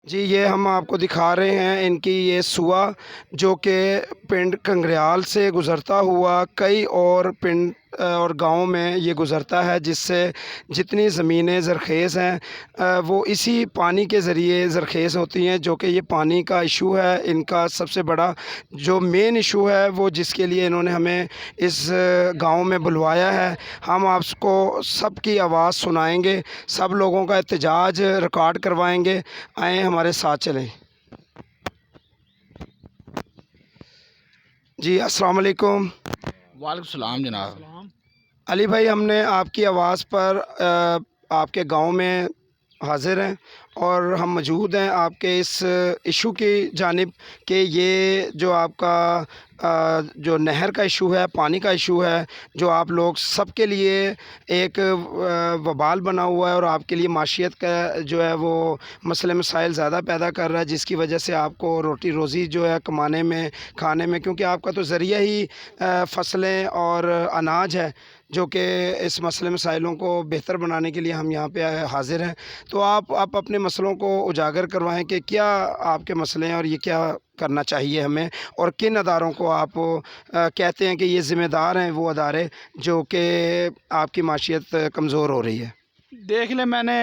जी, ये हम आपको दिखा रहे हैं इनकी ये सूआ जो कि पिंड कंग्रियाल से गुज़रता हुआ कई और पिंड और गाँव में ये गुज़रता है, जिससे जितनी ज़मीनें ज़रख़ेज़ हैं वो इसी पानी के ज़रिए ज़रख़ेज़ होती हैं। जो कि ये पानी का इशू है इनका सबसे बड़ा जो मेन इशू है, वो जिसके लिए इन्होंने हमें इस गाँव में बुलवाया है। हम आपको सबकी आवाज़ सुनाएँगे, सब लोगों का एहतजाज रिकॉर्ड करवाएँगे। आएँ हमारे साथ चलें। जी, अस्सलाम वालेकुम। वालेकुम सलाम जनाब। अली भाई, हमने आपकी आवाज़ पर आपके गाँव में हाज़िर हैं और हम मौजूद हैं आपके इस इशू की जानिब कि ये जो आपका जो नहर का इशू है, पानी का इशू है, जो आप लोग सबके लिए एक वबाल बना हुआ है और आपके लिए माशियत का जो है वो मसले मसाइल ज़्यादा पैदा कर रहा है, जिसकी वजह से आपको रोटी रोज़ी जो है कमाने में, खाने में, क्योंकि आपका तो ज़रिया ही फसलें और अनाज है, जो कि इस मसले मसाइलों को बेहतर बनाने के लिए हम यहाँ पे हाज़िर हैं। तो आप अपने मसलों को उजागर करवाएँ कि क्या आपके मसले हैं और ये क्या करना चाहिए हमें, और किन अदारों को आप कहते हैं कि ये ज़िम्मेदार हैं वो अदारे जो कि आपकी माशियत कमज़ोर हो रही है? देख ले, मैंने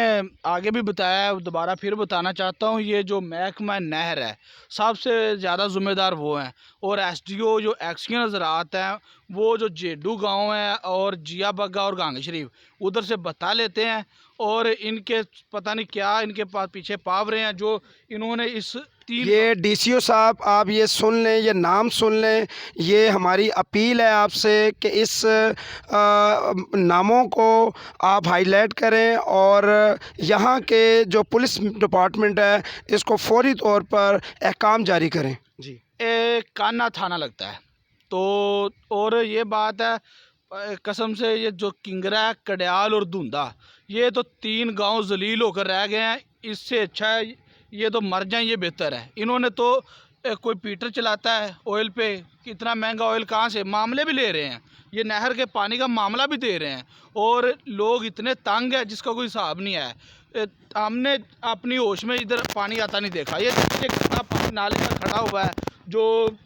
आगे भी बताया है, दोबारा फिर बताना चाहता हूँ। ये जो महकमा नहर है, सबसे ज़्यादा ज़िम्मेदार वो हैं। और एसडीओ जो एक्शन ज़राअत हैं, वो जो जेडू गांव है और जिया बग्गा और गांग शरीफ, उधर से बता लेते हैं। और इनके पता नहीं क्या इनके पास पीछे पावरे हैं, जो इन्होंने इस तीन ये डीसीओ साहब, आप ये सुन लें, ये नाम सुन लें, ये हमारी अपील है आपसे कि इस नामों को आप हाईलाइट करें और यहाँ के जो पुलिस डिपार्टमेंट है इसको फौरी तौर पर अहकाम जारी करें। जी। कान्ना थाना लगता है। तो और ये बात है, कसम से, ये जो किंगरा, कड़याल और धुंधा, ये तो तीन गांव जलील होकर रह गए हैं। इससे अच्छा है ये तो मर जाएं, ये बेहतर है। इन्होंने तो कोई पीटर चलाता है ऑयल पे, कितना महंगा ऑयल कहाँ से, मामले भी ले रहे हैं, ये नहर के पानी का मामला भी दे रहे हैं। और लोग इतने तंग है जिसका कोई हिसाब नहीं है। हमने अपनी होश में इधर पानी आता नहीं देखा। ये कितना पानी नाले में खड़ा हुआ है जो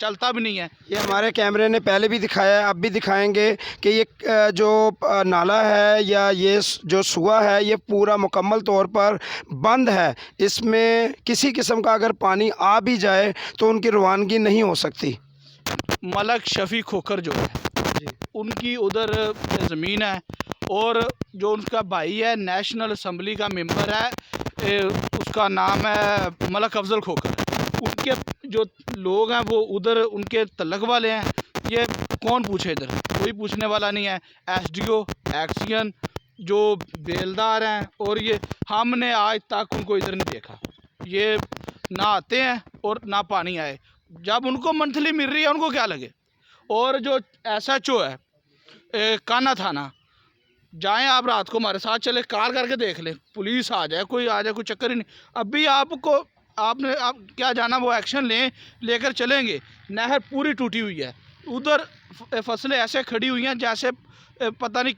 चलता भी नहीं है। ये हमारे कैमरे ने पहले भी दिखाया है, अब भी दिखाएंगे कि ये जो नाला है या ये जो सूआ है, ये पूरा मुकम्मल तौर पर बंद है। इसमें किसी किस्म का अगर पानी आ भी जाए तो उनकी रवानगी नहीं हो सकती। मलक शफ़ी खोखर जो है, उनकी उधर ज़मीन है। और जो उनका भाई है, नेशनल असम्बली का मेंबर है, उसका नाम है मलक अफजल खोखर। उनके जो लोग हैं वो उधर उनके तलक वाले हैं। ये कौन पूछे, इधर कोई पूछने वाला नहीं है। एसडीओ एक्शन जो बेलदार हैं, और ये हमने आज तक उनको इधर नहीं देखा। ये ना आते हैं और ना पानी आए। जब उनको मंथली मिल रही है उनको क्या लगे। और जो एसएचओ है कान्ना थाना, जाएं आप, रात को हमारे साथ चले, कार करके देख लें, पुलिस आ जाए, कोई चक्कर ही नहीं। अभी आपको आपने आप क्या जाना, वो एक्शन लेकर चलेंगे। नहर पूरी टूटी हुई है, उधर फसलें ऐसे खड़ी हुई हैं जैसे पता नहीं